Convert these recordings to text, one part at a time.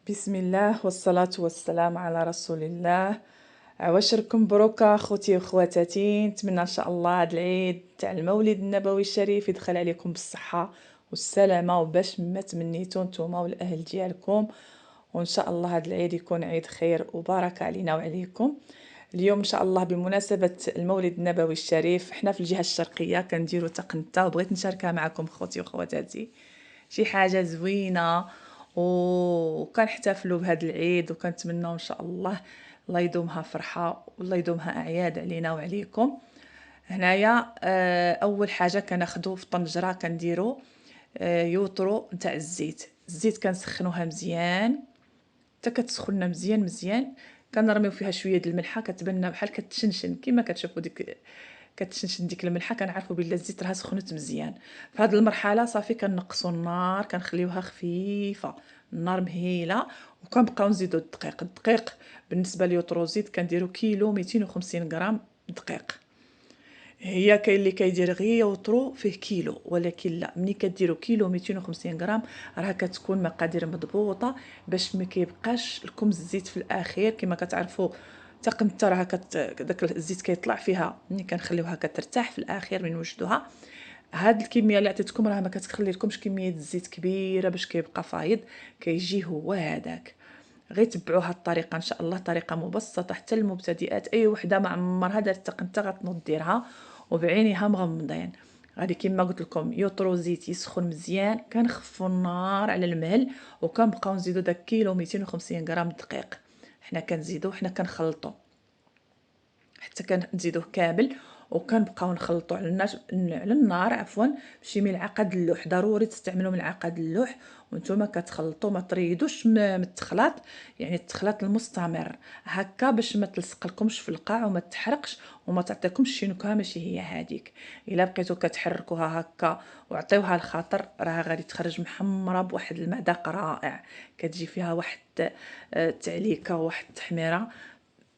بسم الله والصلاة والسلام على رسول الله. عواشركم مبروكة خوتي وخواتاتي، نتمنى ان شاء الله هذا العيد تاع المولد النبوي الشريف يدخل عليكم بالصحة والسلامة وباش ما تمنيتو نتوما والاهل ديالكم، وان شاء الله هذا العيد يكون عيد خير وبركة علينا وعليكم. اليوم ان شاء الله بمناسبة المولد النبوي الشريف حنا في الجهة الشرقية كنديرو تقنطة، وبغيت نشاركها معكم خوتي وخواتاتي. شي حاجة زوينة وكنحتفلوا بهذا العيد، وكنتمنوا ان شاء الله الله يدومها فرحة والله يدومها اعياد علينا وعليكم. هنايا اول حاجة كناخدو في طنجرة كنديرو يوطرو نتاع الزيت كنسخنوها مزيان حتى كتسخن مزيان مزيان. كنرميو فيها شويه د الملحه، كتبان لنا بحال كتشنشن كما كتشوفوا ديك كتشنشن ديك الملحه، كنعرفوا بلي الزيت راه سخنت مزيان. في هذه المرحله صافي كنقصوا النار، كنخليوها خفيفه، النار مهيله، وكنبقاو نزيدو الدقيق بالنسبه ليوطروزيت كنديرو كيلو 250 غرام دقيق. هي كاين اللي كيدير غير يوطرو فيه كيلو، ولكن لا، ملي كديروا كيلو 250 غرام راه كتكون مقادير مضبوطه باش ما كيبقاش لكم الزيت في الاخير. كما كتعرفوا تقنطه راه داك الزيت كيطلع فيها، ملي كنخليوها كترتاح في الاخير من وجدوها. هاد الكميه اللي عطيتكم راه ما كتخلي لكمش كميه الزيت كبيره باش كيبقى فايض، كيجي هو هذاك. غير تبعوا هاد الطريقه ان شاء الله، طريقه مبسطه حتى للمبتدئات، اي وحده ما عمرها دارت تقنطه غتنوض ديرها وبعينيها مغمضين. غادي كما قلت لكم يطرو زيت يسخن مزيان، كنخفوا النار على المهل وكنبقاو نزيدو داك كيلو 250 غرام دقيق. حنا كنزيدو حنا كنخلطو حتى كنزيدوه كامل، وكنبقاو نخلطوا على النار عفوا بشي ملعقه د اللوح. ضروري تستعملوا ملعقه د اللوح وانتم كتخلطوا، ما تريدوش من التخلاط، يعني التخلاط المستمر هكا باش ما تلصق لكمش في القاع وما تحرقش وما تعطيكمش شي نكهه ماشي هي هذيك. الا بقيتوا كتحركوها هكا وعطيوها الخاطر راه غادي تخرج محمره بواحد المذاق رائع، كتجي فيها واحد تعليكه وواحد التحميره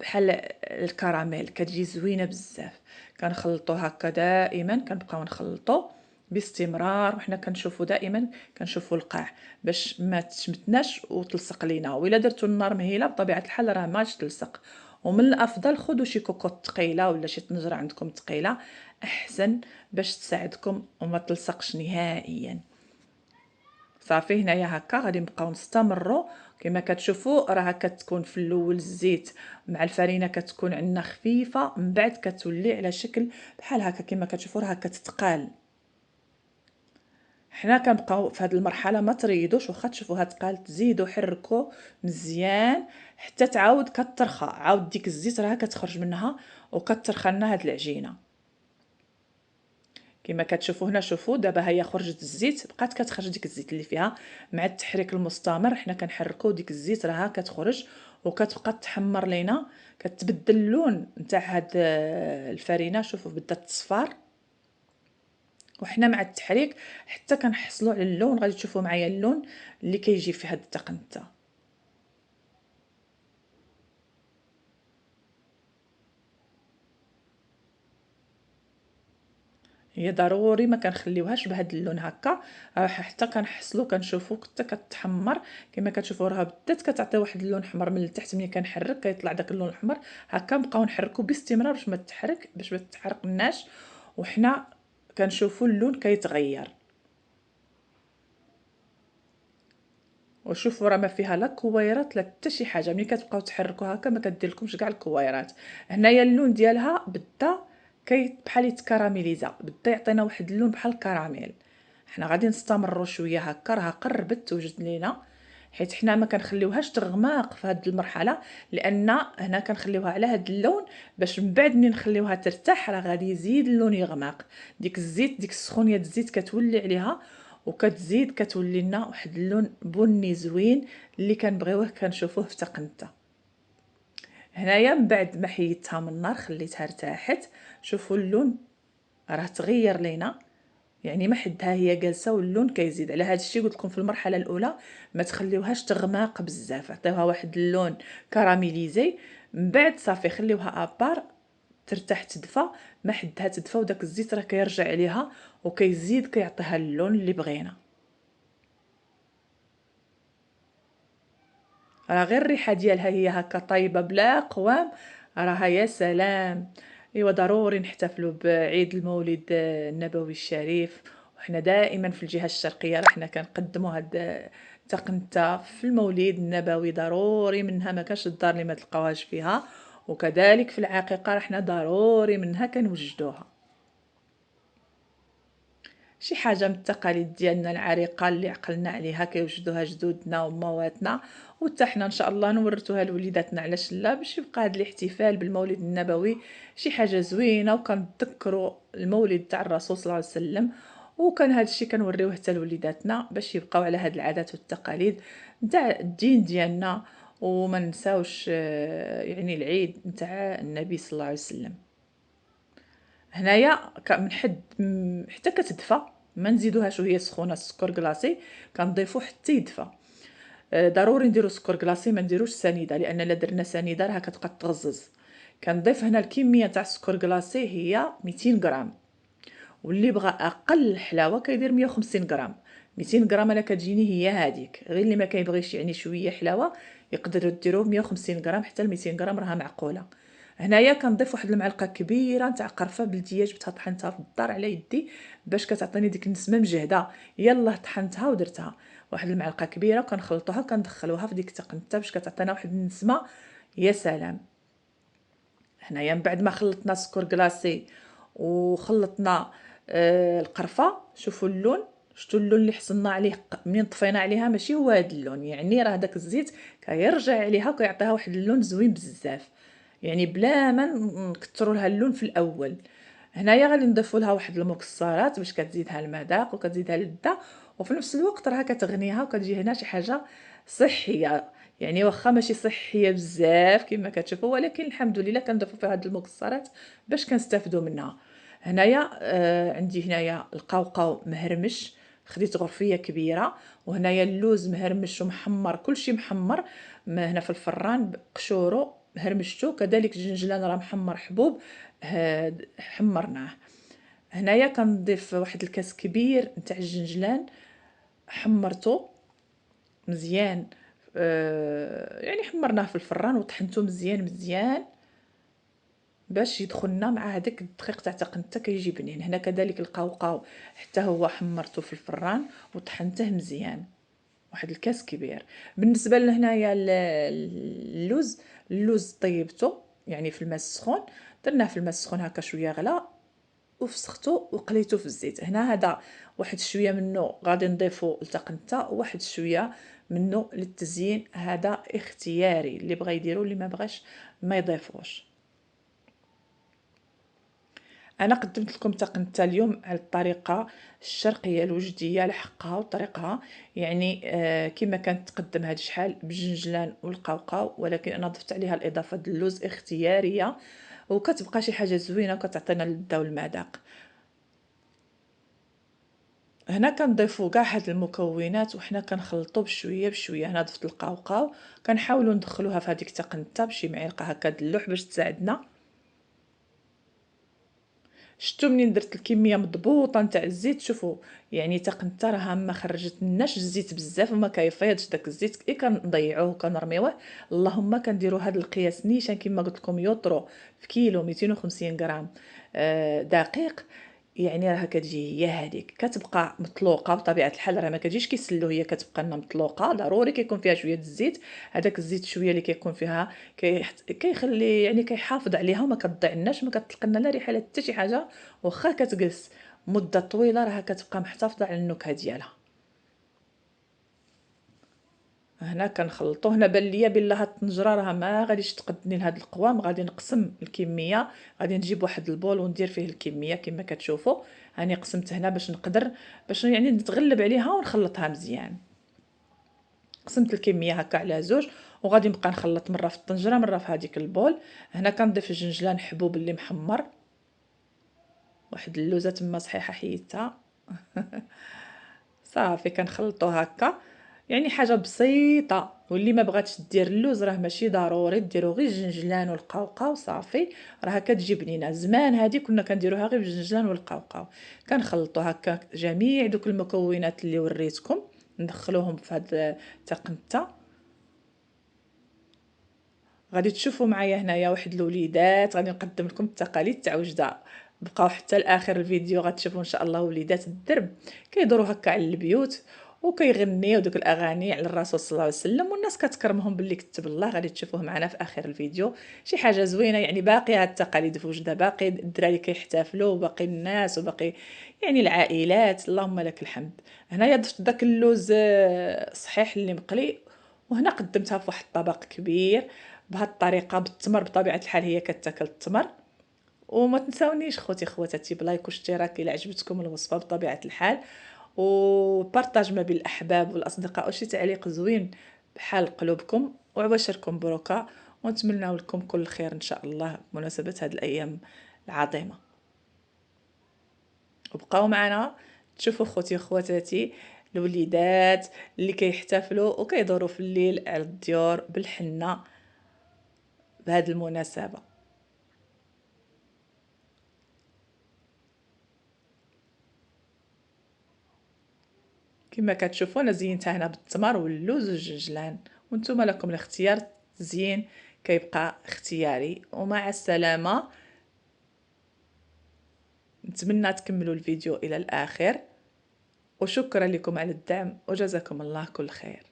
بحال الكراميل، كتجي زوينه بزاف. كنخلطو هكا دائما، كنبقاو نخلطو باستمرار، وحنا كنشوفوا دائما كنشوفوا القاع باش ما تشمتناش وتلصق لينا. وإلا درتو النار مهيله بطبيعه الحال راه ماش تلصق. ومن الافضل خذوا شي كوكوط ثقيله ولا شي طنجره عندكم ثقيله احسن باش تساعدكم وما تلصقش نهائيا. صافي هنايا هكا غادي نبقاو نستمروا. كما كتشوفوا راه كتكون في الاول الزيت مع الفرينه كتكون عندنا خفيفه، من بعد كتولي على شكل بحال هكا كما كتشوفوا راه كتتقال. حنا كنبقاو في هذه المرحله ما تريدوش، واخا تشوفوها تقال تزيدوا حركوا مزيان حتى تعاود كترخى، عاود ديك الزيت راه كتخرج منها وكترخى لنا هاد العجينه. كما كتشوفوا هنا، شوفوا دابا هي خرجت الزيت، بقات كتخرج ديك الزيت اللي فيها. مع التحريك المستمر حنا كنحركوا ديك الزيت راها كتخرج وكتبقى تحمر لينا، كتبدل اللون نتاع هاد الفرينه. شوفوا بدات تصفر، وحنا مع التحريك حتى كنحصلوا على اللون. غادي تشوفوا معايا اللون اللي كيجي في هاد التقنته. هي ضروري ما كنخليوهاش بهذا اللون هكا، حتى كنحصلوا كنشوفوا حتى كتحمر. كما كتشوفوا راه بدات كتعطي واحد اللون احمر من التحت، ملي كنحرك كيطلع داك اللون الاحمر. هكا نبقاو نحركوا باستمرار باش ما تحرقناش، وحنا كنشوفوا اللون كيتغير. وشوفوا راه ما فيها لا كويرات لا حتى شي حاجه، ملي كتبقاو تحركوا هكا ما كدير لكمش كاع الكويرات. هنايا اللون ديالها بدا بحال يتكراميليزا، بدا يعطينا واحد اللون بحال الكراميل. حنا غادي نستمروا شويه هكا، راه قربت توجد لينا، حيت حنا ما كنخليوهاش تغماق في هذه المرحله، لان هنا كنخليوها على هذا اللون باش من بعد ملي نخليوها ترتاح راه غادي يزيد اللون يغمق. ديك الزيت ديك السخونيه د الزيت كتولي عليها وكتزيد كتولي لنا واحد اللون بني زوين اللي كنبغيوه كنشوفوه في تقنته. هنايا من بعد ما حيدتها من النار خليتها ارتاحت، شوفوا اللون راه تغير لينا، يعني ما حدها هي جالسه واللون كيزيد. على هذا الشيء قلت لكم في المرحله الاولى ما تخليوهاش تغماق بزاف، عطيوها واحد اللون كراميليزي. من بعد صافي خليوها ابار ترتاح تدفى، ما حدها تدفى، وداك الزيت راه كيرجع عليها وكيزيد كيعطيها اللون اللي بغينا. راه غير الريحه ديالها هي هكا طايبه بلا قوام، راها يا سلام. ايوا ضروري نحتفلوا بعيد المولد النبوي الشريف. وحنا دائما في الجهه الشرقيه راه حنا كنقدموا هاد التقنته في المولد النبوي، ضروري منها ما كانش الدار اللي ما تلقاوهاش فيها. وكذلك في العقيقه راه حنا ضروري منها كنوجدوها. شي حاجة من التقاليد ديالنا العريقة اللي عقلنا عليها كيوجدوها جدودنا ومواتنا، وحتى حنا ان شاء الله نورثوها لوليداتنا. علاش لا؟ باش يبقى هذا الاحتفال بالمولد النبوي شي حاجة زوينة، وكنتذكروا المولد تاع الرسول صلى الله عليه وسلم. وكان هذا الشيء كنوريوه حتى لوليداتنا باش يبقاو على هاد العادات والتقاليد نتاع الدين ديالنا. وما نساوش يعني العيد نتاع النبي صلى الله عليه وسلم. هنايا من حد حتى كتدفى ما نزيدوهاش وهي سخونه السكر كلاصي، كنضيفو حتى يدفى. ضروري نديرو سكر كلاصي، ما نديروش سنيده، لان الا درنا سنيده راه كتبقى تغزز. كنضيف هنا الكميه تاع السكر كلاصي هي 200 غرام، واللي بغى اقل حلاوه كيدير 150 غرام. 200 غرام انا كتجيني هي هذيك، غير اللي ما كيبغيش يعني شويه حلاوه يقدروا ديروا 150 غرام، حتى ال 200 غرام راها معقوله. هنايا كنضيف واحد المعلقه كبيره نتاع قرفه بالدياج بتها طحنتها في الدار على يدي باش كتعطيني ديك النسمه مجهده. يلا طحنتها ودرتها واحد المعلقه كبيره، وكنخلطوها وكندخلوها في ديك التقنته باش كتعطينا واحد النسمه يا سلام. هنايا من بعد ما خلطنا سكر كلاصي وخلطنا القرفه، شوفوا اللون، شفتوا اللون اللي حصلنا عليه منين طفينا عليها؟ ماشي هو هذا اللون، يعني راه داك الزيت كيرجع عليها وكيعطيها واحد اللون زوين بزاف، يعني بلا ما نكثروا لها اللون في الاول. هنايا غادي نضيفوا لها واحد المكسرات باش كتزيدها المذاق وكتزيدها اللذه، وفي نفس الوقت راها كتغنيها وكتجي هنا شي حاجه صحيه. يعني واخا ماشي صحيه بزاف كما كتشوفوا، ولكن الحمد لله كنضيفوا فيها هاد المكسرات باش كنستافدوا منها. هنايا عندي هنايا القوقاو مهرمش، خديت غرفيه كبيره، وهنايا اللوز مهرمش ومحمر، كلشي محمر هنا في الفران قشورو هرمشتو، كذلك الجنجلان راه محمر حبوب حمرناه. هنايا كنضيف واحد الكاس كبير نتاع الجنجلان حمرته مزيان، يعني حمرناه في الفران وطحنته مزيان مزيان باش يدخلنا مع هذاك الدقيق تاع تقنته كيجي بنين. هنا كذلك القوقاو حتى هو حمرته في الفران وطحنته مزيان، واحد الكاس كبير. بالنسبه لهنايا اللوز، اللوز طيبته يعني في الماء السخون، درناه في الماء السخون هكا شويه غلا وفسختو وقليتو في الزيت. هنا هذا واحد شويه منه غادي نضيفو لتقنته، وواحد شويه منه للتزيين، هذا اختياري، اللي بغى يديرو اللي ما بغاش ما يضيفوش. انا قدمت لكم تقنته اليوم على الطريقه الشرقيه الوجديه على حقها وطريقها، يعني كما كانت تقدم هذه شحال بالجنجلان والقوقاو، ولكن انا ضفت عليها الاضافه ديال اللوز اختياريه، وكتبقى شي حاجه زوينه وكتعطينا اللذه والمذاق. هنا كنضيفوا كاع هاد المكونات وحنا كنخلطوا بشويه بشويه. هنا ضفت القوقاو، كنحاولوا ندخلوها في هذيك التقنته بشي معلقه هكا دلوح باش تساعدنا. شفتوا منين درت الكميه مضبوطه نتاع الزيت؟ شوفوا يعني تقنته راها ما خرجت لناش الزيت بزاف وما كيفيضش داك الزيت، كنضيعوه وكنرميوه. اللهم كنديروا هذا القياس نيشان كما قلت لكم يطرو في كيلو 250 غرام دقيق، يعني راها كتجي هي هذيك كتبقى مطلوقه بطبيعه الحال، راه ما كتجيش كيسلو، هي كتبقى لنا مطلوقه. ضروري كيكون فيها شويه الزيت، هذاك الزيت شويه اللي كيكون فيها كيخلي يعني كيحافظ عليها وما كتضيعناش، ما كتلقى لنا لا ريحه لا حتى شي حاجه. واخا كتجلس مده طويله راها كتبقى محتفظه على النكهه ديالها. هنا كنخلطو، هنا بان ليا بلا هاد الطنجره راها ما غاديش تقدني لهاد القوام، غادي نقسم الكميه، غادي نجيب واحد البول وندير فيه الكميه كما كتشوفوا. هاني قسمت هنا باش نقدر باش يعني نتغلب عليها ونخلطها مزيان. قسمت الكميه هكا على زوج، وغادي نبقى نخلط مره في الطنجره مره في هذيك البول. هنا كنضيف الجنجلان حبوب اللي محمر، واحد اللوزه تما صحيحه حيدتها صافي كنخلطو هكا، يعني حاجه بسيطه. واللي ما بغاتش دير اللوز راه ماشي ضروري ديرو غير الجنجلان والقوقاو صافي، راه كتجي بنينه. زمان هذه كنا كنديروها غير بالجنجلان والقوقاو. كنخلطو هكا جميع دوك المكونات اللي وريتكم، ندخلوهم في هاد التقنته. غادي تشوفوا معايا هنايا واحد الوليدات، غادي نقدم لكم التقاليد تاع وجده. بقاو حتى لاخر الفيديو غتشوفوا ان شاء الله وليدات الدرب كيدوروا هكا على البيوت وكيغنيو دوك الاغاني على الرسول صلى الله عليه وسلم، والناس كتكرمهم باللي كتب الله. غادي تشوفوه معنا في اخر الفيديو، شي حاجه زوينه يعني. باقي هاد التقاليد في وجده، باقي الدراري كيحتفلوا، وباقي الناس، وباقي يعني العائلات. اللهم لك الحمد. هنايا ضفت داك اللوز صحيح اللي مقلي، وهنا قدمتها في واحد الطبق كبير بهاد الطريقه بالتمر. بطبيعه الحال هي كتاكل التمر. وما تنساونيش خوتي خواتاتي بلايك واشتراك الى عجبتكم الوصفه بطبيعه الحال، وبارطاج ما بين الاحباب والاصدقاء، وشي تعليق زوين بحال قلوبكم، وعباشركم بروكا. ونتمنى لكم كل خير ان شاء الله بمناسبه هذه الايام العظيمه. وبقاو معنا تشوفوا خوتي وخواتاتي الوليدات اللي كيحتفلوا وكيدوروا في الليل على الديور بالحنه بهذه المناسبه. كما كتشوفوا انا زينتها هنا بالتمر واللوز والجنجلان، وانتم لكم الاختيار. التزيين كيبقى اختياري. ومع السلامه. نتمنى تكملوا الفيديو الى الاخر، وشكرا لكم على الدعم، وجزاكم الله كل خير.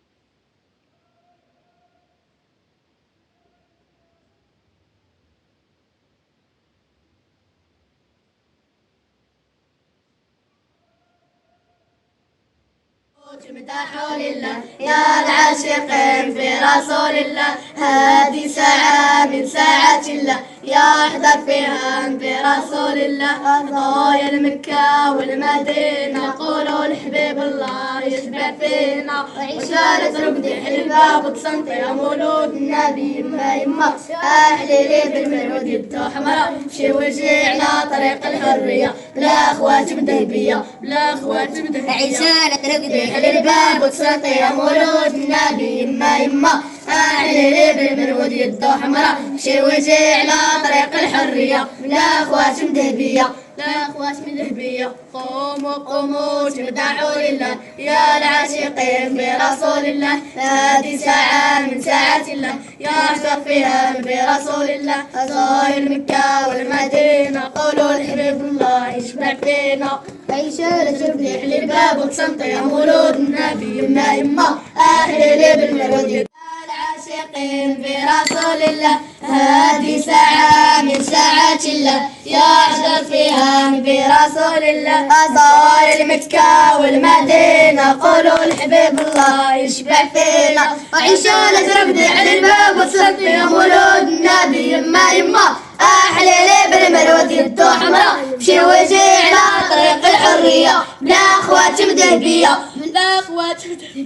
مدحوا لله يا العاشقين في رسول الله، هذه ساعة من ساعات الله يحضر فيها برسول الله. ضايا المكة والمدينة قولوا لحبيب الله يشبع فينا، وشارة رقدي حلبة وتصنطي يا مولود النبي يما يما، أحليلي بالمرود يدو حمراء شي وجي على طريق الحرية، بلا أخوات مذهبية بلا أخوات مذهبية، عشانة رقدي الباب وتصنطي يا مولود النبي يما يما، أحليلي بالمرود يدو حمراء شي وجي على طريق الحرية، بلا أخوات مذهبية لا أخوات مذهبية. قوموا قوموا تمدحوا لله يا العاشقين برسول الله، هذه ساعة من ساعات الله يحضر فيها برسول الله. ظاهر مكة والمدينة قولوا لحبيب الله يشبع فينا، عيشة لجبني حلي الباب وتصنطي يا مولود النبي يما يما، أحليلي بالمرود العاشقين برسول الله، هذه ساعة من ساعات الله يحضر فيها برسول الله. أزار مكة والمدينة قولوا لحبيب الله يشبع فينا، وعيشوا لترقدي على الباب وتصنطي يا مولود النبي يما يما، أحليلي بالمرود يدو حمراء بشي وجي على طريق الحرية، بلا أخوات مذهبية بلا أخوات مذهبية.